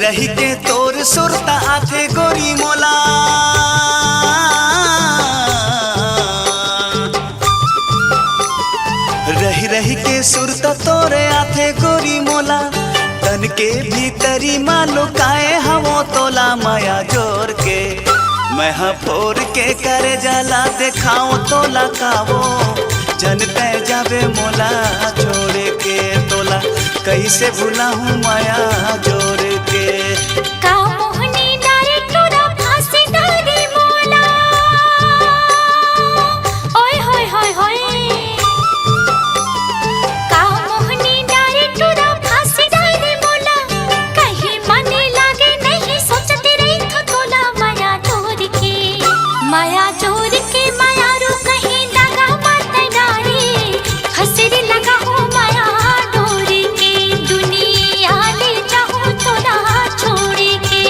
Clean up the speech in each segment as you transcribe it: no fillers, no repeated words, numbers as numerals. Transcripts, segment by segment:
रही के तोर सुरता आथे गोरी मोला रही रही के सुरता तोरे आथे गोरी मोला तन के भीतरी मालो काए हवो तोला माया जोर के मैं फोर के करे जाला देखाओ तोला कावो जनते जावे मोला छोड़ के तोला कैसे भूला हूँ माया जोड़ के का मोहनी डारे तोरा फांसी डारे मोला ओए होय होय होय का मोहनी डारे तोरा फांसी डारे मोला कहीं मने लागे नहीं सोचते रही तो तोला माया जोड़ के माया जोड़ के माया रू कहीं लगा मत डारे हंसने लगा हो माया डोर के दुनिया ले जाऊं तोरा छोड़ के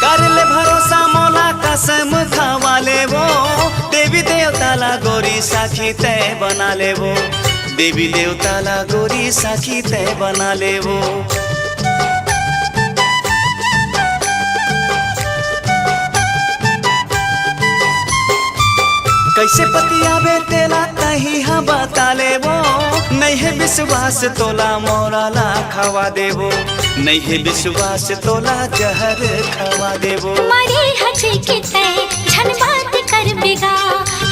कर ले भरोसा मोला कसम खावा ले वो देवी देवताला गोरी साखी तय बना ले वो देवी देवताला गोरी साखी तय बना ले वो कैसे पतियावे तेला तही हाँ बता ले वो नहीं है विश्वास तोला मोरा ला खवा देवो नहीं है विश्वास तोला जहर खवा देवो मरे हजे के तय झन बात कर बेगा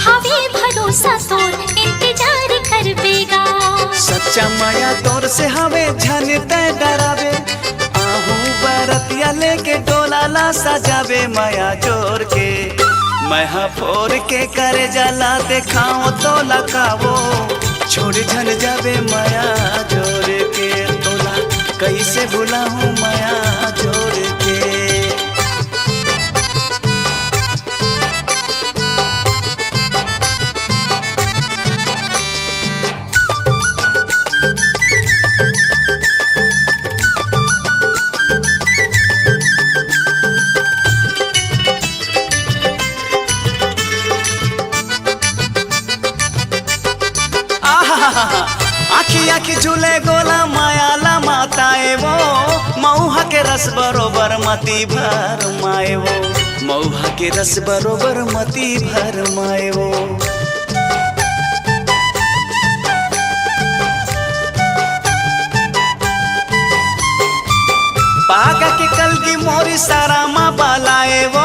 हवे भरोसा तोर इंतजार कर बेगा सच्चा माया तोर से हवे झन तय डरावे आहू बरतिया लेके डोला ला सजावे माया जोर के मैं फोर के करे जाला देखाओ तो लकावो छोड़ झन जावे माया जोर के तोला कैसे भूला हूँ माया जोर के आखी आखी झूले गोला माया ला माताए वो मऊहा के रस बरोबर मती भर माए वो मऊहा के रस बरोबर मती भर माए वो पागा के कलगी मोरी सारा माँ बालाए वो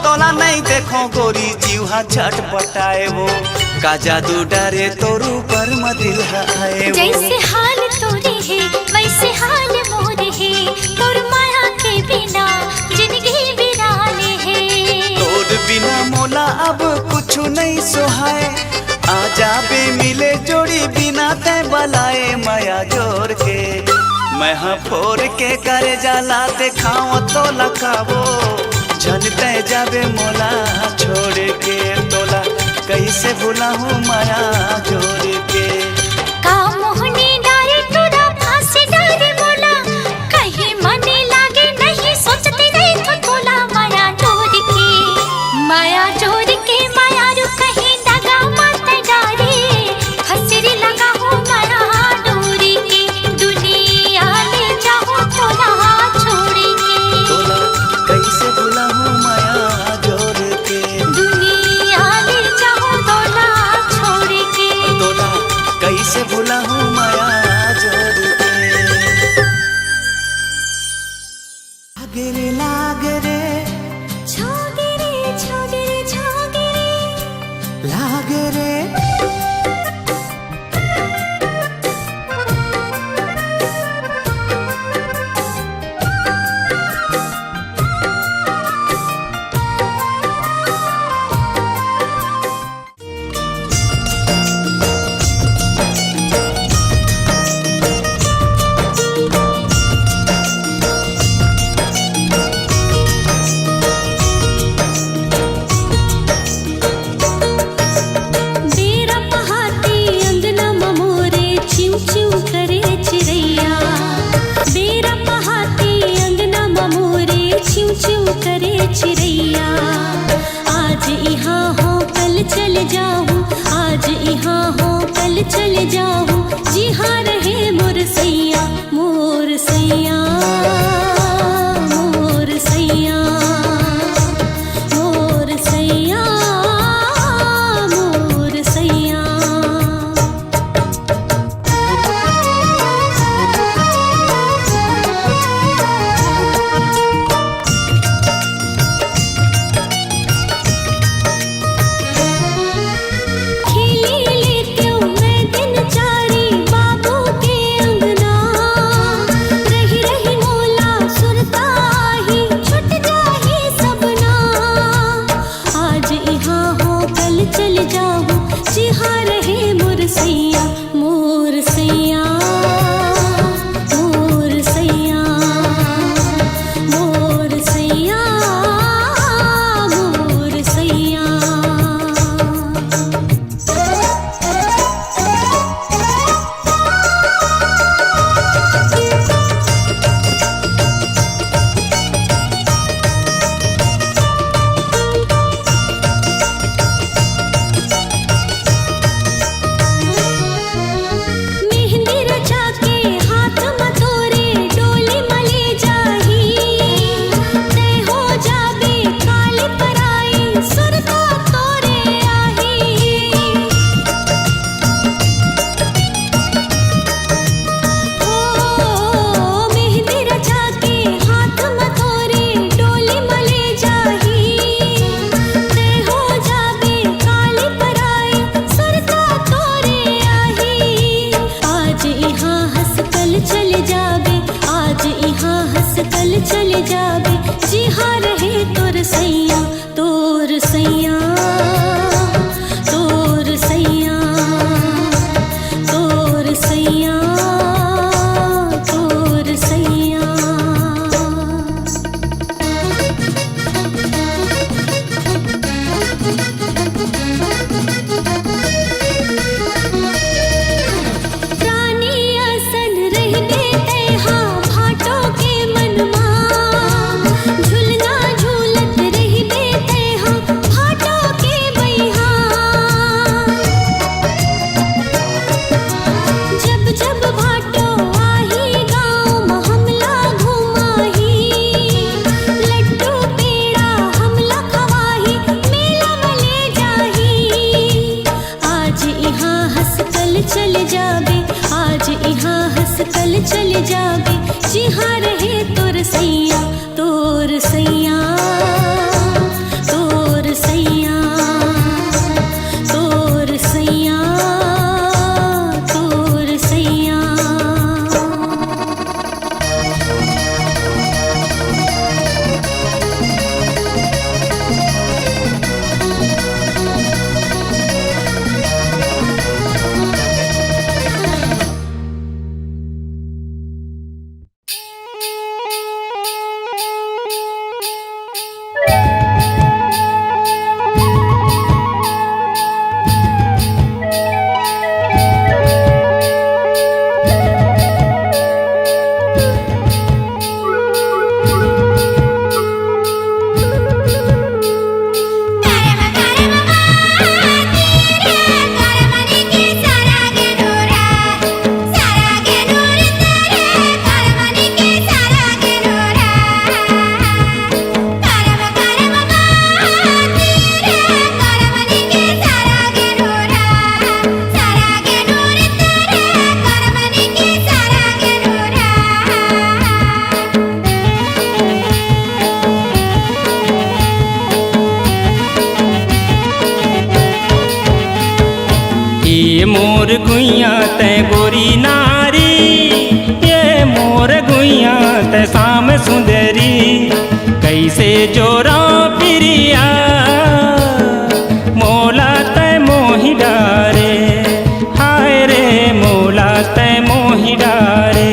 तोला नहीं देखो गोरी जीवा छटपटाए वो का जादू डरे तोरू पर मदिल आए वो जैसे हाल तोरे है वैसे हाल मोरे है तोर माया के बिना जिंदगी बिराने है तोर बिना मोला अब कुछ नहीं सोहाए आ जाबे मिले जोड़ी बिना तय बलाए माया जोर के मैं फोर के करे जाला देखाओ तो लकावो झन तय जाबे मोला छोड़ के तोला कैसे भूला हूँ माया जोर के का मोहनी डारे तोरा फांसी डारे मोला कहीं मने लागे नहीं सोचते रही तो तोला माया जोड़ के माया रू कहीं दगा मत डारे हंसने लगा हो माया डोर के दुनिया ले जाऊं तोला छोड़ के तोला कैसे भूला हूँ माया जोर के दुनिया ले जाऊं तोला छोड़ के तोला कैसे भूला हूँ माया जोर के लाग रे छोगे रे छोगे रे छोगे रे लाग रे जाबे जी हाँ रहे तोर सैया तोर सैया तोर सैया तोर सैया तोर सैया। चल जाबे जी हाँ रहे तोर सैया तोर सैया तोर सैया तोर सैया तोर सैया। ये मोर गुइया ते गोरी नारी, ये मोर गुइया ते शाम सुंदरी, कैसे जोरा प्रिया मोला ते मोहि डारे, हाय रे मोला ते मोहि डारे।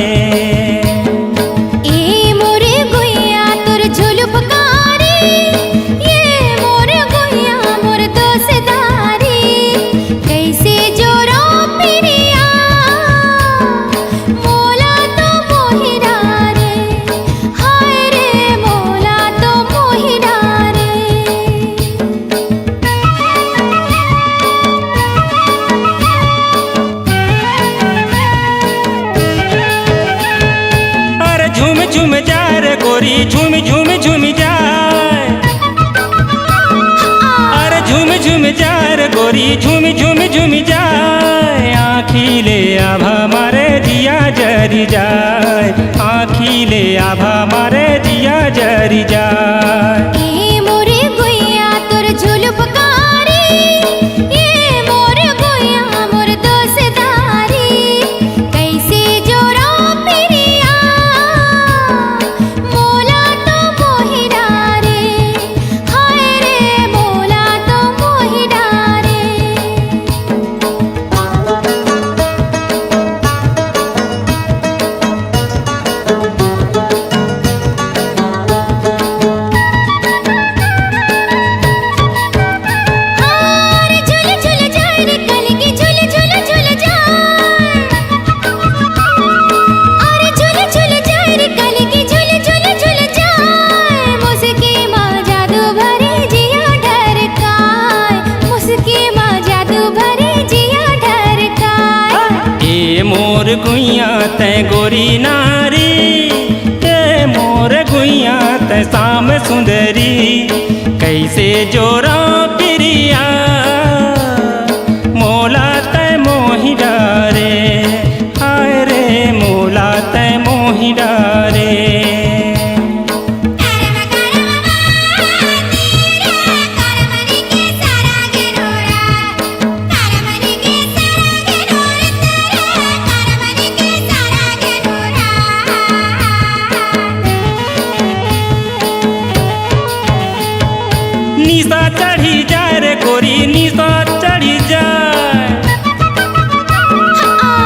झूम जा रे गोरी झूम झूम झूम जाए, अरे झूम झूम जा रे गोरी झूम झूम झूम जाए। आँखी ले आभा मारे जिया जरी जाए, आँखी ले आभा मारे जिया जरी जाए। मोर गुइया ते गोरी नारी, ते मोर गुइया ते शाम सुंदरी, कैसे जोरा प्रिया मोला ते मोहि डारे, हाय रे मोला ते मोहि डारे। निशा चढ़ी जाए रे गोरी निशा चढ़ी जाए,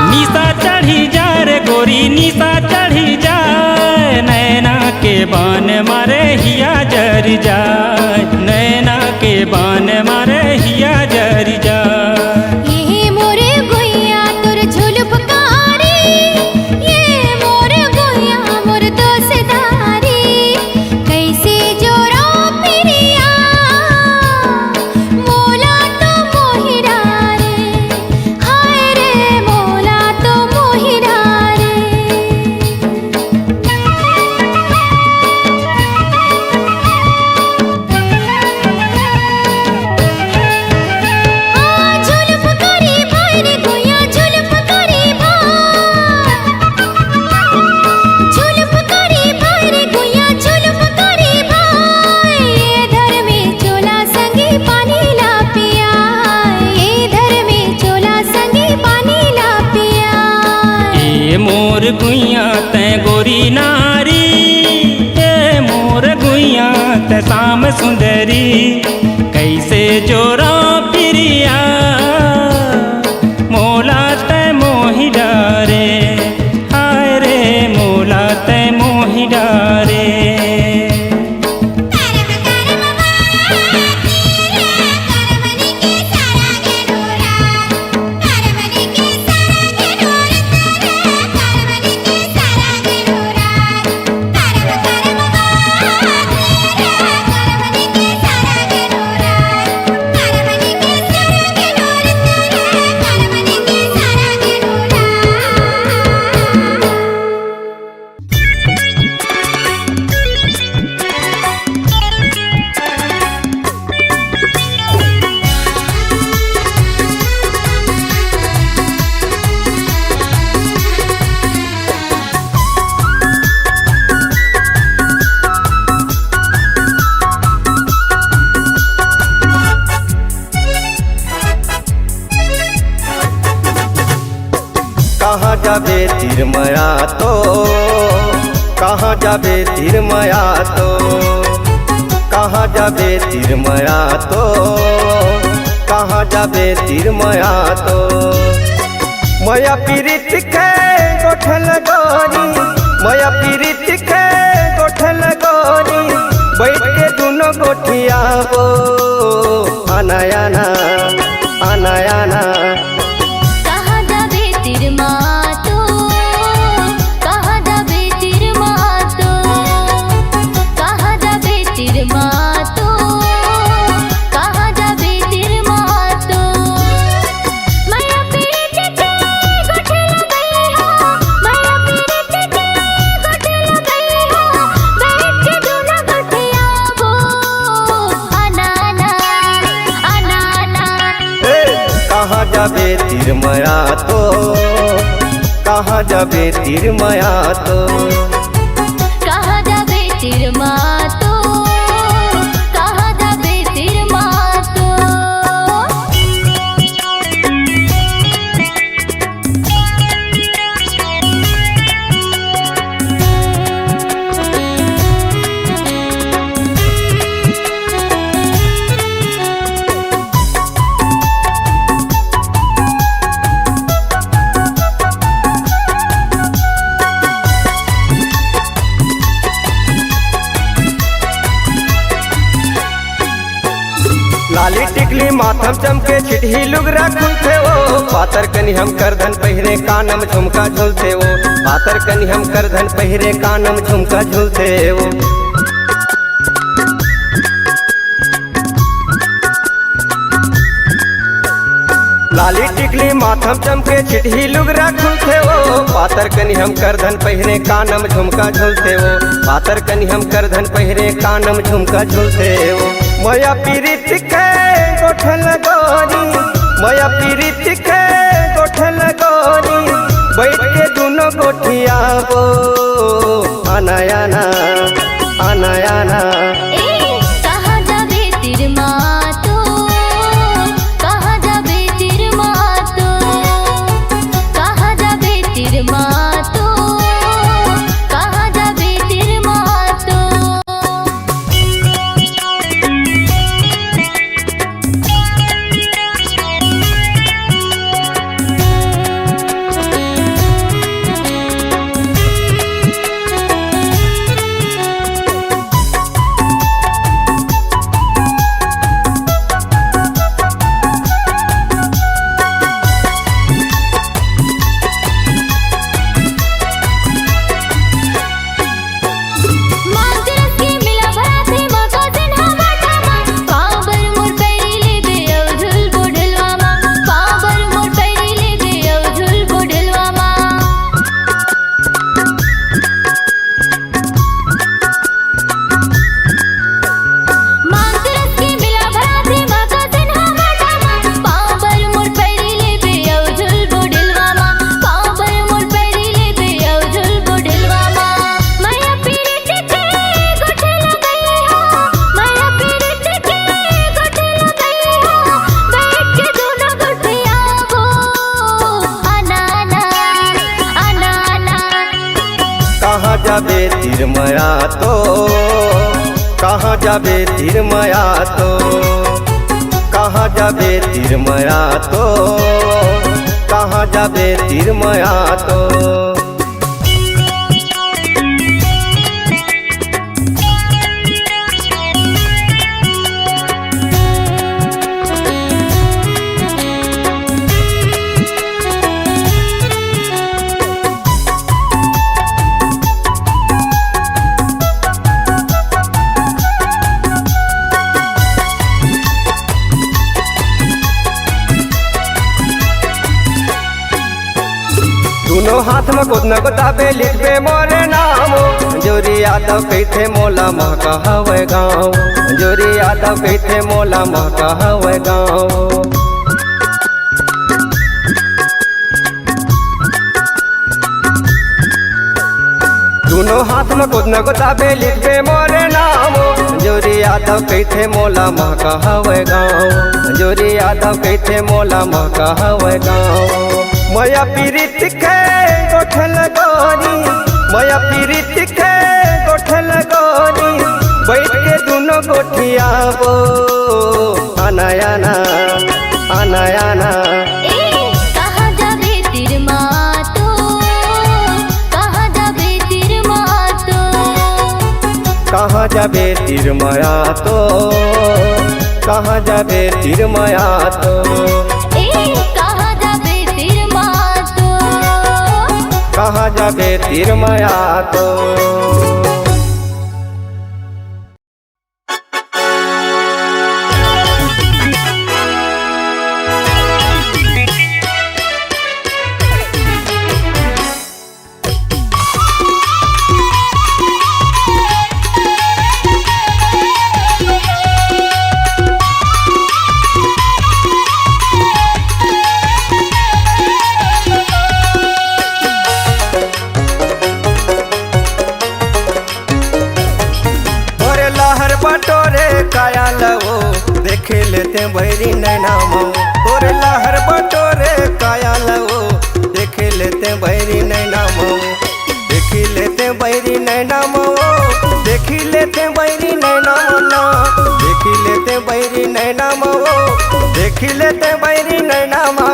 निशा चढ़ी जाए रे गोरी निशा चढ़ी जाए, नैना के बान मारे हिया जर जाए, नैना के बान मारे हिया जर जाए। ये मोरे गुइया तोर झुलफकारी, ये मोरे गुइया मोर दोस्तारी, कैसे जोड़ा पिरिया मोला तो मोहिरा रे, हाय रे मोला तो मोहिरा रे। झुलफकारी भाई रे गुइया झुलफकारी भाई, झुलफकारी भाई रे गुइया झुलफकारी भाई, ये धर में चोला संगी पानी ला पिया, ये धर में चोला संगी पानी ला पिया। ए मोर गुइया तै गोरी नारी, ए मोर गुइया तै शाम सुंदरी, कैसे जोड़ा पिरिया मोला तै मोहि डारे, हाय रे मोला तै मोहि डारे। कहाँ जाबे तिरमया तो, कहाँ जाबे तिरमया तो, कहाँ जाबे तिरमया तो, कहाँ जाबे तिरमया तो। मया पीरित के गोठल गोरी, मया पीरित के गोठल गोरी, बैठ के दुनो गोठिया वो अनायाना अनायाना। कहाँ जाबे तिरमा तो, कहाँ जाबे तिरमा तो, कहाँ जाबे तिरमा तो, कहाँ जाबे तिरमा तो। माया पीरित के गोठल गई हो, माया पीरित के गोठल गई हो, बैठ के दुनो गोठिया वो अनाना अनाना। कहाँ जाबे तिरमया तो, कहाँ जाबे तिरमया तो। कहाँ जाबे तिरमा तो, कहाँ जाबे तिरमा तो। लाली टिकली माथम चमके चिटही लुगरा खुलते वो, पातर कनी हम करधन पहिरे कानम झुमका झूलते वो, पातर कनी हम करधन पहिरे कानम झुमका झूलते वो। लाली टिकली माथम चमके चिटही लुगरा खुलते वो, पातर कनी हम करधन पहिरे कानम झुमका झूलते वो, पातर कनी हम करधन पहिरे कानम झुमका झूलते वो। मया पीरित के गोठल गोरी, मया पीरित के गोठल गोरी, बैठ के दुनो गोठिया वो अनायाना अनायाना। कहाँ जाबे तिरमा तो, कहाँ जाबे तिरमा तो, कहाँ जाबे तिरमा तो, कहाँ जाबे तिरमा तो। तीर माया तो कहाँ जाबे तीर माया तो कहाँ जाबे तीर माया तो कहाँ जाबे तीर माया तो दोनों हाथ में खुद न गोदाबे लिखबे मोरे नाम जोरी यादव कहते मोला महका हवे गाँव जोरी यादव कहते मोला महका हवे गाँव दोनों हाथ में खुद न गोदाबे लिखबे मोरे नाम जोरी यादव कहते मोला महका हवे गाँव जोरी यादव कहते मोला महका हवे गाँव माया पीरित के गोठल गोरी माया पीरित के गोठल गोरी बैठ के दोनों गोठियाबो आना आना आना आना कहाँ जाबे तीर मातो कहाँ जाबे तीर मातो कहाँ जाबे तीर माया तो कहाँ जाबे तीर माया तो कहाँ जाबे तीर माया तो काया लवो देखे लेते भैरी नैना मऊ तोरे लहर बटोरे काया लवो देखे लेते भैरी नैना मऊ देखी लेते भैरी नैना मऊ देखी लेते भैरी नैना मना देखी लेते भैरी नैना मऊ देखी लेते भैरी नैना मा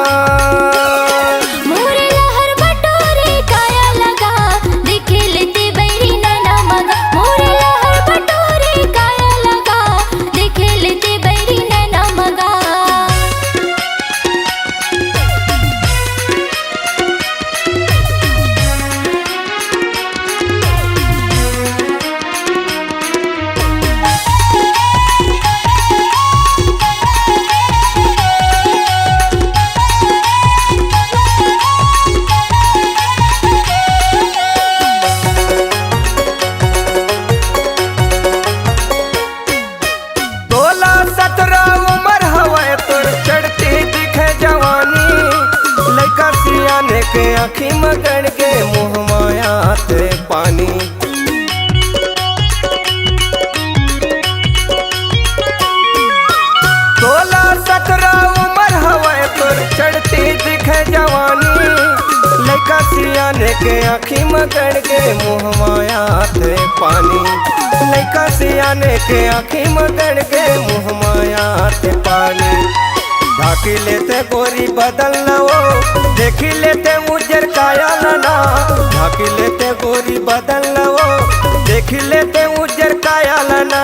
के आँखी मगड़ के मुँह माया ते पानी 16-17 उम्र हवे तोर चढ़ती दिखे जवानी लड़का सियाने के आँखी मगड़ के मुँह माया ते पानी लड़का सियाने के आँखी मगड़ के मुँह माया ते पानी ढाकी लेते गोरी बदल न वो देखी लेते उजर काया ना ढाकी लेते गोरी बदल न वो देखी लेते उजर काया ना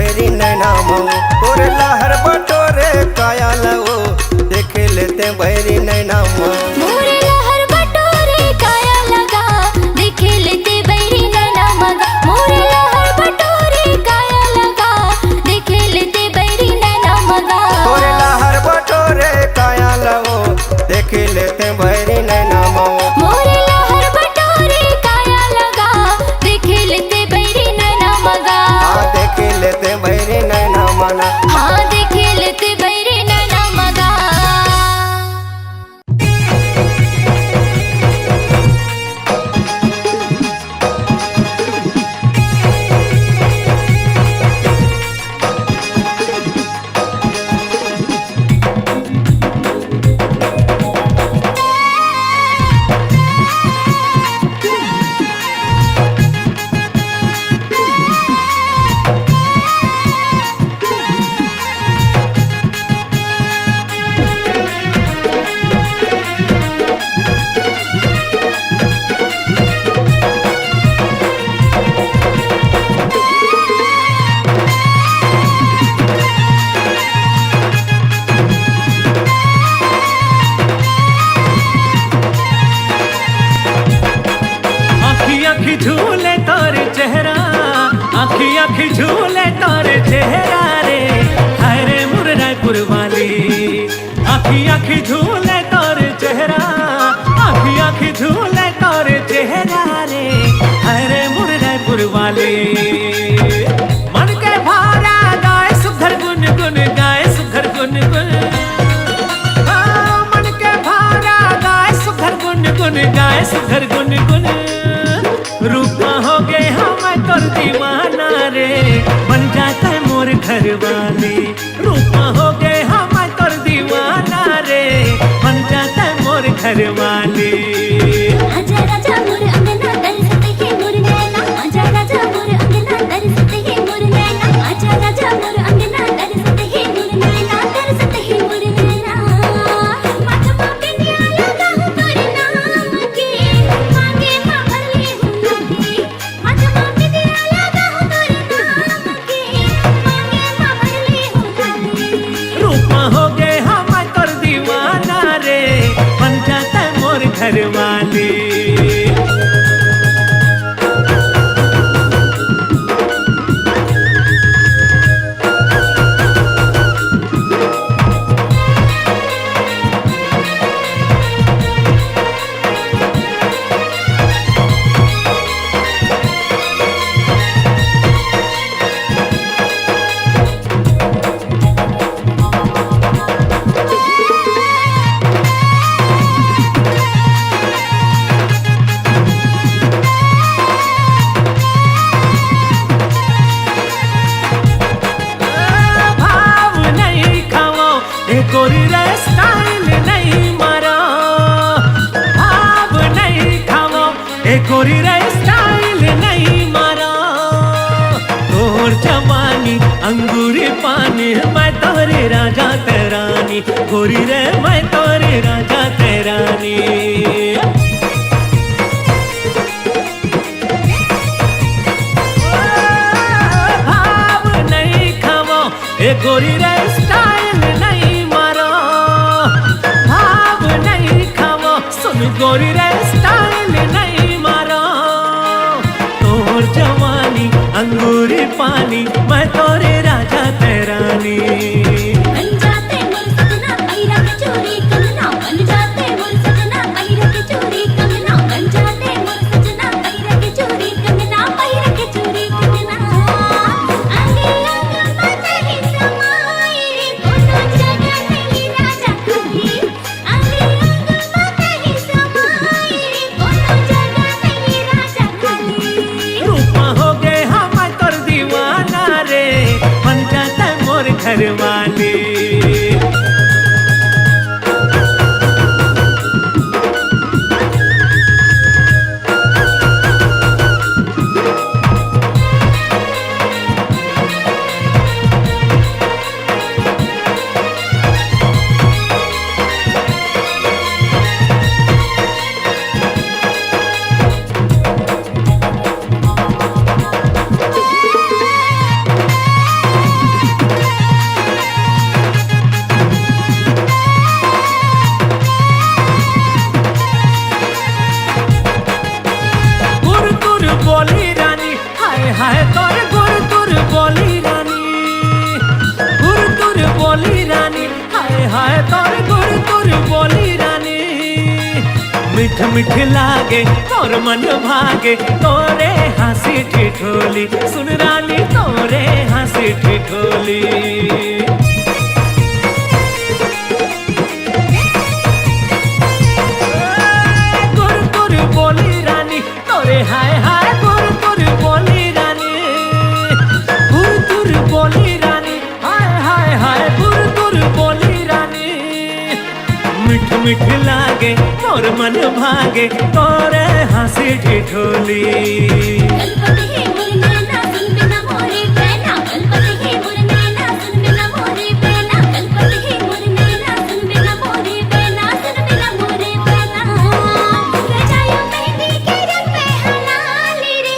बैरी नैना मऊ तोरे लहर बटोरे काया लवो देख लेते बैरी नैना मऊ मोरे लहर बटोरे काया लगा देख लेते बैरी नैना मगा मोरे लहर बटोरे काया लगा देख लेते बैरी नैना मगा तोरे लहर बटोरे काया लवो देख लेते बैरी नैना मऊ मोरे लहर बटोरे काया लगा देख लेते बैरी नैना मगा देख लेते बैरी नैना मना हाँ देख लेते बैरी नैना मगा आखी झूले तोरे चेहरा आखी आखी झूले तोरे चेहरा रे हाय रे मोर रायपुर वाली आखी आखी झूले तोरे चेहरा आखी आखी झूले तोरे चेहरा रे हाय रे मोर रायपुर वाली मन के भारा गाय सुधर गुन गुन गाय सुधर गुन गुन मन के भारा गाय सुधर गुन गुन गाय सुधर गुन गुन रूपा हो गए हम तोर दीवाना रे बन जाता है मोर घर वाली रूपा हो गए हम तोर दीवाना रे बन जाता है मोर घर वाली आजा राजा मोर अंगना तरसते है मोर नैना आजा राजा मोर अंगना तरसते है मोर नैना आजा राजा मोर अंगना तरसते है मोर नैना तरसते है मोर नैना माथवा पे दिया लगा हूँ तोरे नाम के मांगे माँ भरले हूँ लागे माथवा पे दिया लगा हूँ तोरे नाम के मांगे माँ भरले हूँ लागे रूपा हो गए हम तोर दीवाना रे बन जाता है मोर घर वाली गोरी रे स्टाइल नहीं मारो भाव नहीं खाओ गोरी रे स्टाइल नहीं मारो तोर जवानी अंगूरी पानी मैं तोरे राजा तेरानी गोरी रे मैं तोरे राजा तेरानी भाव नहीं खाओ गोरी रे स्टाइल नहीं मारो भाव नहीं खाओ सुन गोरी रे स्टाइल नहीं मारो तोर जवानी अंगूरी पानी मैं तोरे राजा तेरानी बन जाते मोर सजना पैरा के चोरी कंगना बन जाते मोर सजना पैरा के चोरी कंगना बन जाते मोर सजना पैरा के चोरी कंगना पैरा के चोरी कंगना आगे लगा मत ही समाए कोनो जगह नहीं राजा खाली आगे लगा मत ही समाए कोनो जगह नहीं राजा खाली रूपा हो गए हम तोर दीवाना रे हाय तोर गुर गुर बोली रानी मिठ मिठ लागे तोर मन भागे तोरे हंसी ठिठोली सुन रानी तोरे हंसी ठिठोली गुर गुर बोली रानी तोरे हाय हाय गुर गुर बोली रानी गुर गुर बोली रानी हाय हाय हाय गुर गुर बोली रानी मिठ मिठ लागे तोर मन भागे तोरे हंसी ठिठोली गणपति हे मुरनैना सुन बिना मोरे पैना गणपति हे मुरनैना सुन बिना मोरे पैना गणपति हे मुरनैना सुन बिना मोरे पैना सुन बिना मोरे पैना रजायो मेहंदी के रंग में हलाली रे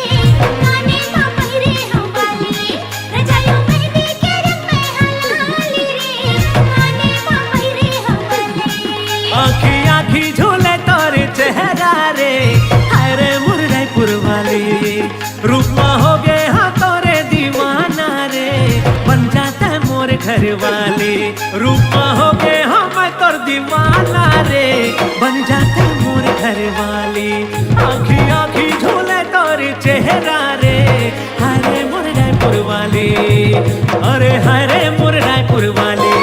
काने मा पहिरे हम वाली रजायो मेहंदी के रंग में हलाली रे काने मा पहिरे हम वाली आँखी आँखी झूले तोरे चेहरा रे हाय रे मुरैपुर वाली रूपा हो गए हाँ तोरे दीवाना रे बन जाता है मोर घर वाली रूपा हो गए हाँ मैं तोर दीवाना रे बन जाता है मोर घर वाली आँखी आँखी झूले तोरे चेहरा रे हाय रे मुरैपुर वाली अरे हाय रे मुरैपुर वाली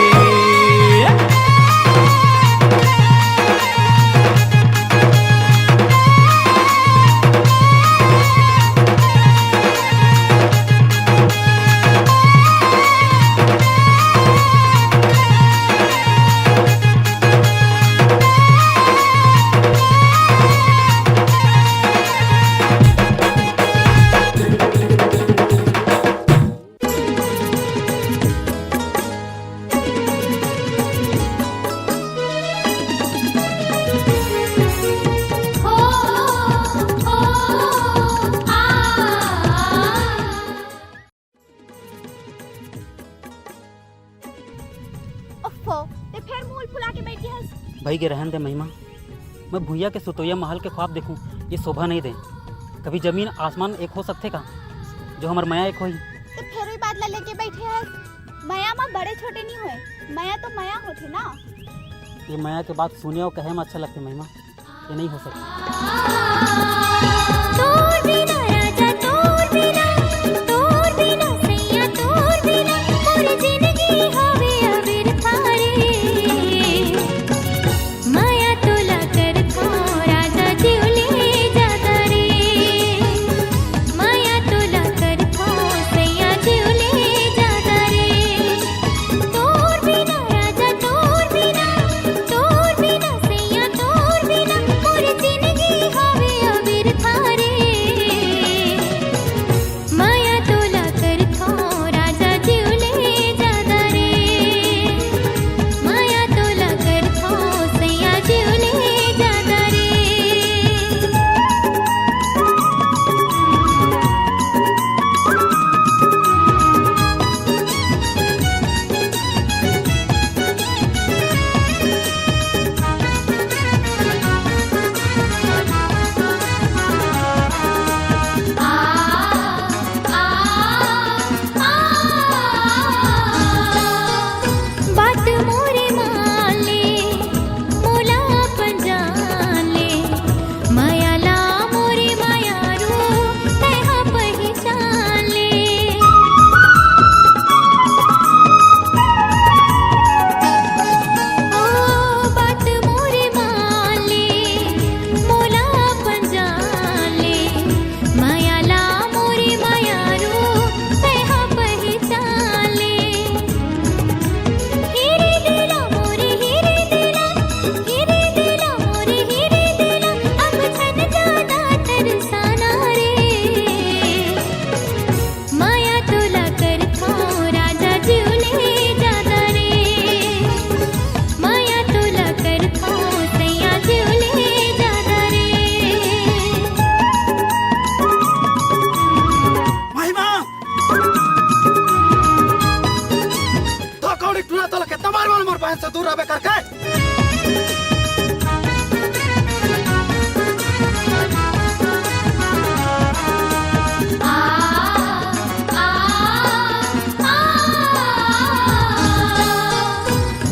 भाई के रहन दे महिमा मैं भूया के सुतोया महल के ख्वाब देखूं ये शोभा नहीं दे कभी जमीन आसमान एक हो सकते का जो हमार माया एक होई तो फिर भी बादला लेके बैठे है माया माँ बड़े छोटे नहीं हुए माया तो माया होते ना ये माया के बात सुने और कहे में अच्छा लगते महिमा ये नहीं हो सकता तोर बिना राजा तोर बिना सैया तोर बिना मोर जिंदगी हवे अबीर थारे माया तोला कर थो राजा जिउले जाता रे माया तोला कर थो सैया जिउले जाता रे तोर बिना राजा तोर बिना सैया तोर बिना मोर जिंदगी हवे अबीर थारे माया तोला कर थो राजा जिउले जाता रे माया तोला कर थो सैया जिउले जाता रे बात मोरे माले मोला पंजाले माया ला मोरे माया रो तैहा पहचान ले ओ बात मोरे माले मोला पंजाले माया ला मोरे माया रो तैहा पहचान ले हीरे दिला मोरे हीरे दिला मोरे हीरे दिला अब छन ज्यादा तरसाना रे माया तोला कर थो राजा जिउले जाता रे माया तोला कर थो सैया जिउले जाता रे महिमा तो कौड़ी टूना तो कितना मार मार मोर बहन से दूर रहे करके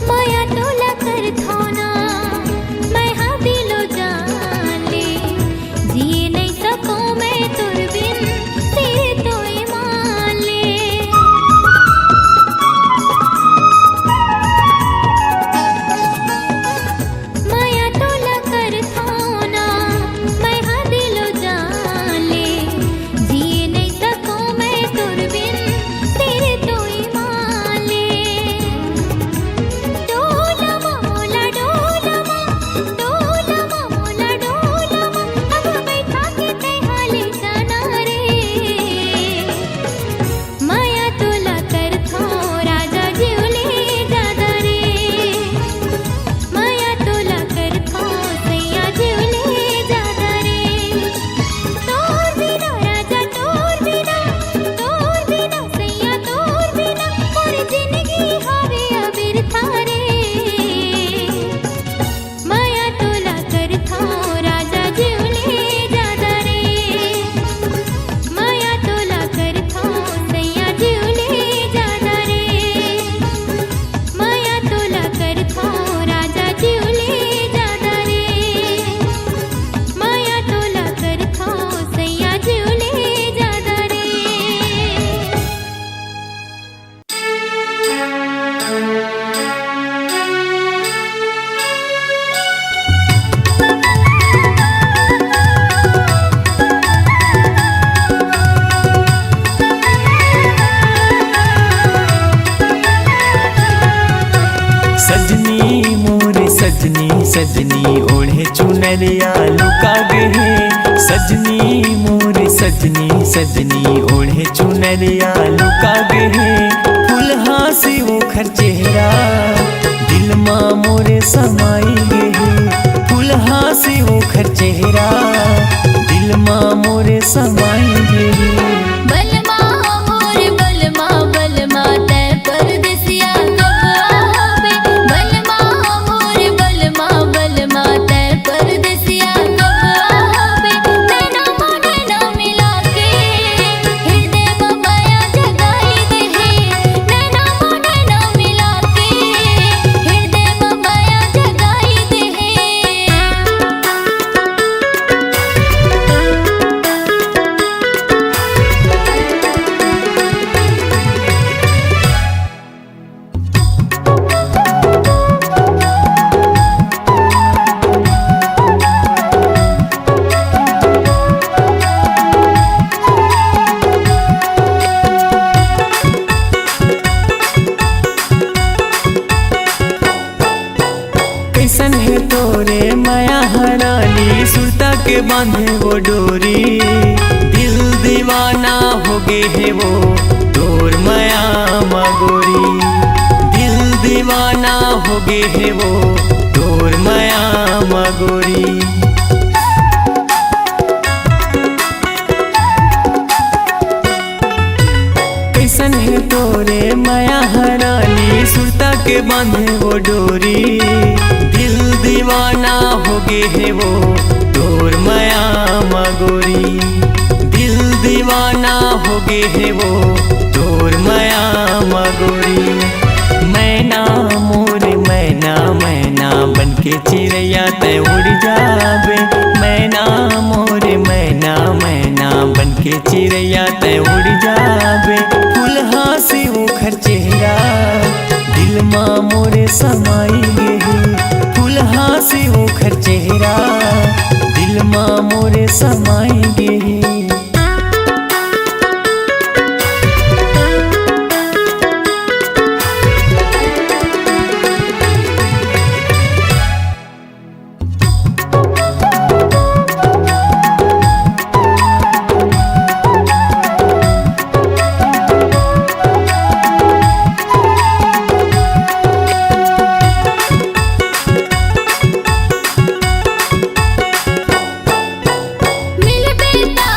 माया तो सजनी मोरे सजनी सजनी ओढ़े चुनरिया लुका गए सजनी मोरे सजनी सजनी ओढ़े चुनरिया लुका गए फुलहा से ओखर चेहरा दिल माँ मोरे समाई गए फुलहा से ओखर चेहरा दिल माँ मोरे समाई गए बलमा मोर बलमा बलमा ते परदेसिया कब आवे बलमा मोर बलमा बलमा ते परदेसिया कब आवे नैना मोने ना मिला के हृदय में माया जगाई दे नैना मोने ना मिला के हृदय में माया जगाई दे कैसन है तोरे माया हरानी सुरता के बांधे वो डोरी दिल दीवाना हो गए है वो तोर माया मगोरी दिल दीवाना हो गए है वो तोर माया मगोरी कैसन है तोरे माया हरानी सुरता के बांधे वो डोरी दिल दीवाना हो गए है वो तोर माया मगोरी दिल दीवाना हो गए है वो तोर माया मगोरी मैना मोरे मैना मैना बनके चिड़ैया ते उड़ जावे मैना मोरे मैना मैना बनके चिड़ैया ते उड़ जावे फुलहा से ओखर चेहरा दिल माँ मोरे समाई गए फुलहा से ओखर चेहरा दिल माँ मोरे समाई गए मिल बेता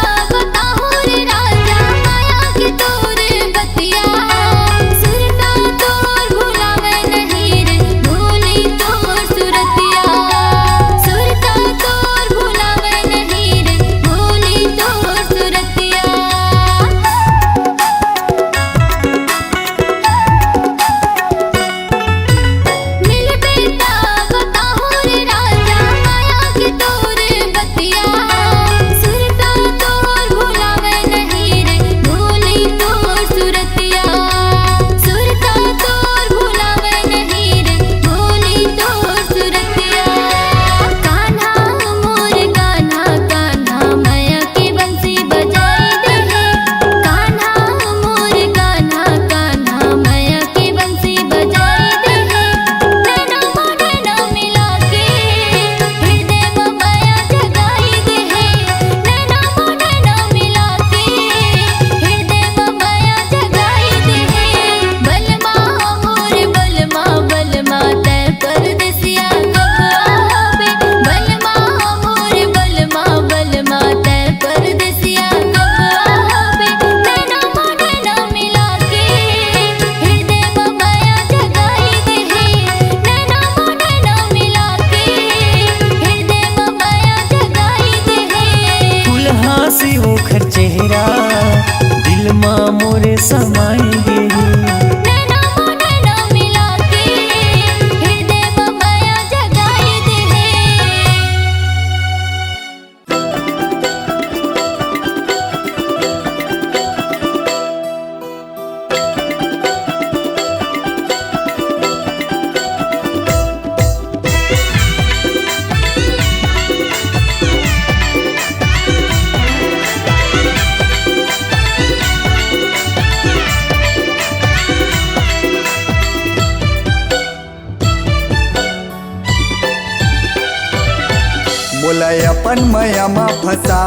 बोलाय अपन मयामा फसा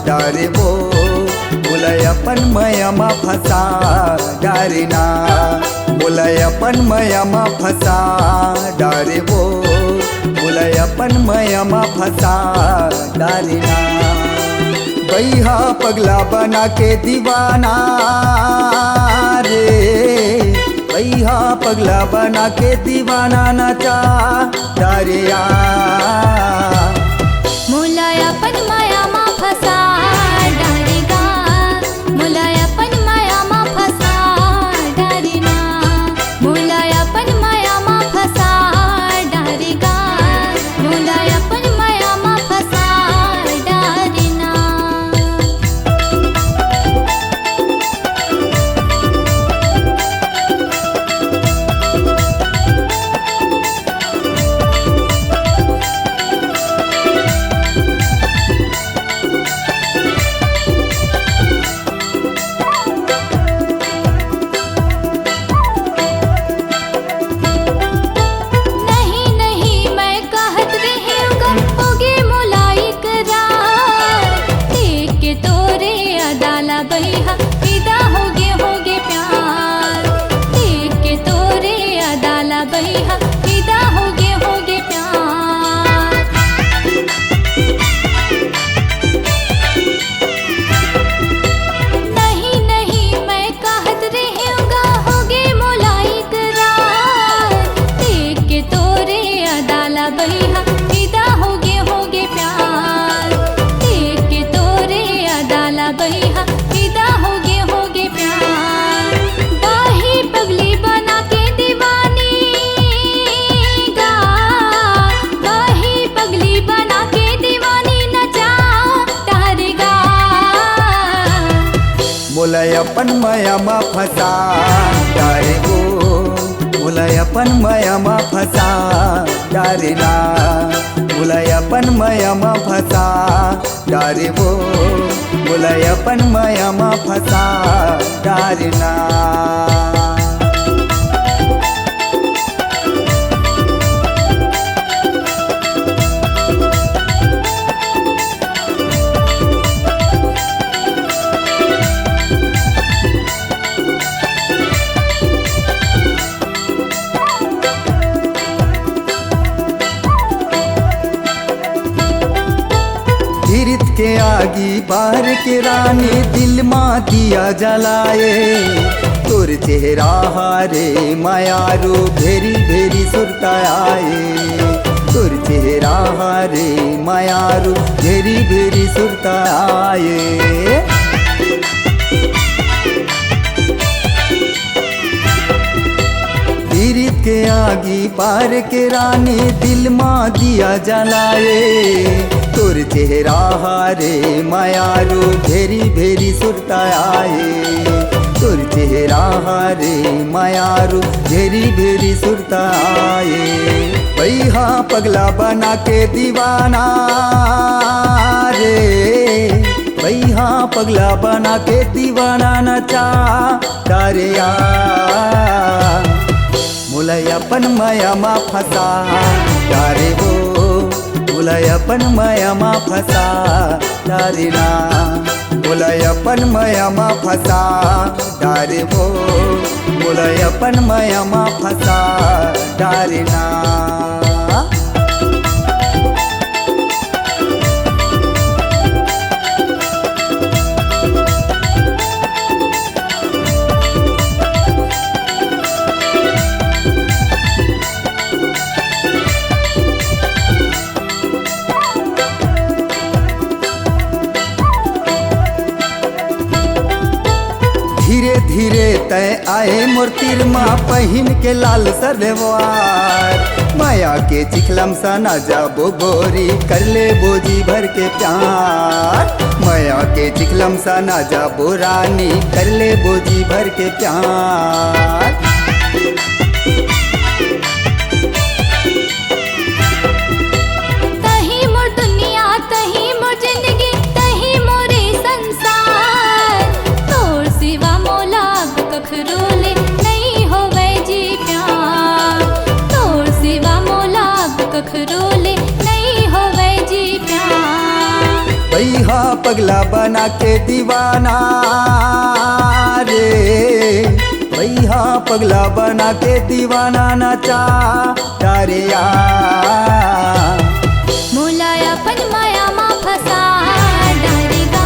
डारे वो बोलाय अपन मयामा फसा डारे ना बोलाय अपन मयामा फसा डारे वो बोलाय अपन मयामा फसा डारे ना बैहा पगला बना के दीवाना रे बैहा पगला बना के दीवाना नचा डारिया मुलायपन माया मा फसा डारेगा मुलायपन माया मा फसा डारेना मुलायपन माया मा फसा डारेगा मुलायपन माया मा फसा डारेना नहीं नहीं मैं कहत रही होगे मोलाई करार देख के तोरे अदाला बहिहा फिदा होगे प्यार देख के तोरे अदाला बहिहा फिदा होगे प्यार नहीं नहीं मैं कहत रही होगे मोलाई करार देख के तोरे अदाला बहिहा फिदा होगे प्यार देख के तोरे अदाला बहिहा फिदा होगे प्यार बाही पगली बना के दीवानी गा बाही पगली बना के दीवानी नचा तारेगा बोलाय अपन मयामा फसा डारे वो बोलाय अपन मयामा फसा डारे ना बोलाय अपन मयामा फसा डारे वो बोलाय अपन मयामा फसा डारे ना गिरत के आगी बाहर के रानी दिल माँ दिया जलाए तोर चेहरा हारे मायारू भेरी भेरी सुरता आए तोर चेहरा हारे मायारू भेरी भेरी सुरता आए गिरत के आगी पार के रानी दिल माँ दिया जलाए तोर चेहरा हारे मायारू भेरी भेरी सुरता आए तोर चेहरा हारे मायारू भेरी भेरी सुरता आए बैहा पगला बना के दीवाना रे बैहा पगला बना के दीवाना नचा डारिया मुलाय अपन मयामा फसा डारे वो मुलाय अपन मयामा फसा डारे ना मुलाय अपन मयामा फसा डारे वो मुलाय अपन मयामा फसा डारे ना धीरे धीरे तय आए मूर्तिर माँ पहिन के लाल सलवार माया के चिखलम सा ना जाबो गोरी कर ले बोजी भर के प्यार माया के चिखलम सा ना जाबो रानी कर ले बोजी भर के प्यार तही मोर दुनिया तही मोर जिंदगी तही मोरे संसार तोर सिवा मोला कखरो ले नहीं होवे जी प्यार तोर सिवा मोला कखरो ले नहीं होवे जी प्यार पगला बना के दीवाना रे, भैया पगला बना के दीवाना नाचा डारिया। मुलायपन माया मा फसा डारेगा,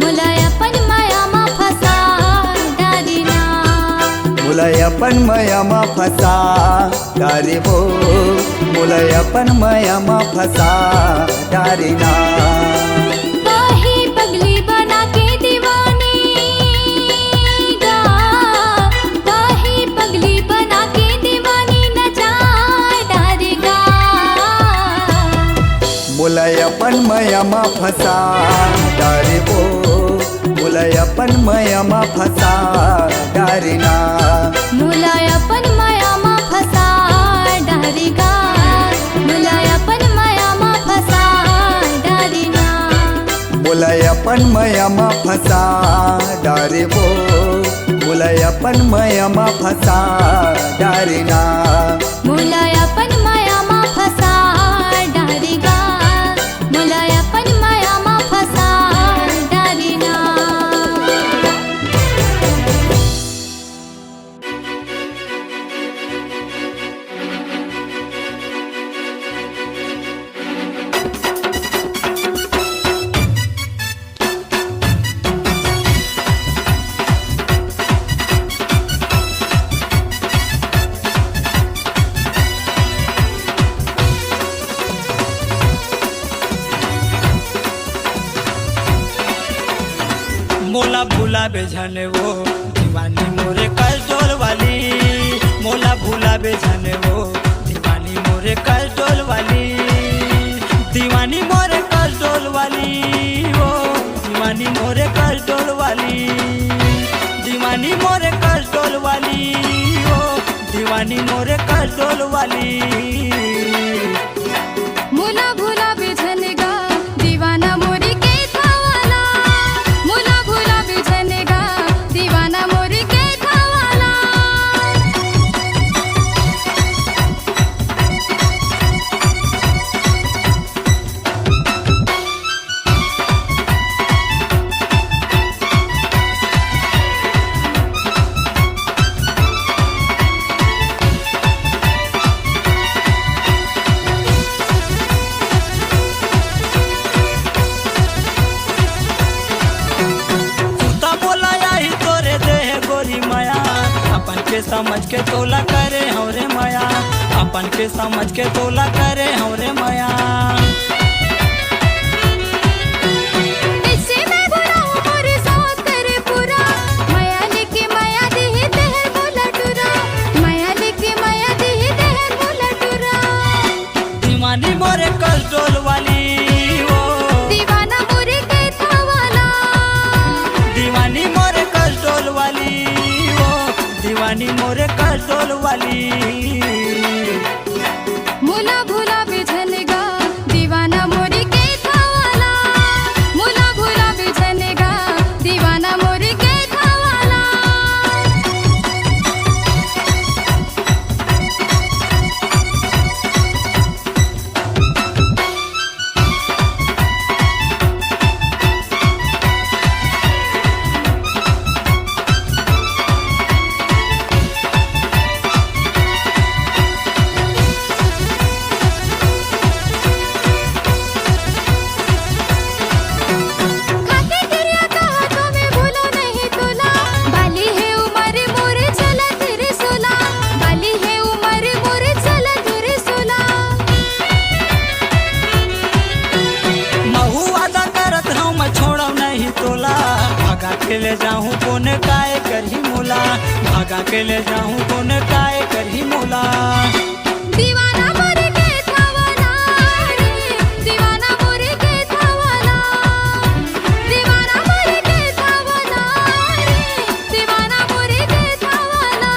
मुलायपन माया मा फसा डारेना। मुलायपन माया मा फसा डारे वो, मुलायपन माया मा फसा डारेना। काहे पगली बना के दीवानी गा, काहे पगली बना के दीवानी नचा डारेगा। मुलायपन माया मा फसा डारे वो, मुलायपन माया मा फसा डारेना। मुलायपन माया मा फसा डारेगा, मुलायपन माया मा फसा डारेना। मुलायपन माया मा फसा डारे वो, मुलायपन माया मा फसा डारेना। मुलायपन माया मा फसा डारेगा, मुलायपन माया मा फसा डारेना। मोला भूला बेझने वो दीवानी मोरे कलडोल वाली, मोला भूला बेझने वो दीवानी मोरे कलडोल वाली, दीवानी मोरे कलडोल वाली वो, दीवानी मोरे कलडोल वाली, दीवानी मोरे कलडोल वाली वो, दीवानी मोरे कलडोल वाली। मुला भूला बिझनेगा दीवाना मोरी के थावाला, मुला भूला बिझनेगा दीवाना मोरी के थावाला। सुता बोला आई तोरे देह गोरी माया, अपन के समझ के तोला करे हमरे माया, अपन के समझ के तोला करे हमरे माया। इससे मैं बुरा हूँ मोरे साथ करे पूरा, माया लेके माया देहे देहर बोला टूरा, माया लेके माया देहे देहर बोला टूरा। दीवानी मोरे कलडोल वाली वो, दीवाना मोरे के थावाला, दीवानी मोरे कलडोल वाली वो, दीवानी मोरे कलडोल वाली। मुला भूला बिझनेगा दीवाना मोरी के थावाला, मुला भूला बिझनेगा दीवाना मोरी के थावाला। खाके गिरिया का हाथों में भूलो नहीं तोला, बाली है उमर मोरे चला तेरे सोला, बाली है उमर मोरे चला तेरे सोला। महू वादा करत हूँ मैं छोड़ब नहीं तोला, भागा के ले जाऊँ कोने काय करही मोला, भागा के ले जाऊँ कोने काय करही मोला। दीवाना मोरे के थावाला रे, दीवाना मोरे के थावाला, दीवाना मोरे के थावाला रे, दीवाना मोरे के थावाला।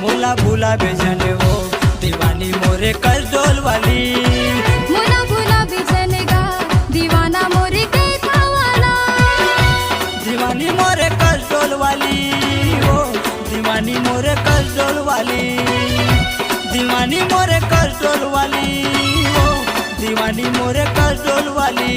मोला भूला बेजने वो दीवानी मोरे कलडोल वाली, मुला भूला बिझनेगा दीवाना मोरे के थावाला, दीवानी मोरे कलडोल वाली वो, दीवानी मोरे कलडोल वाली, दीवानी मोरे कलडोल वाली वो, दीवानी मोरे कलडोल वाली।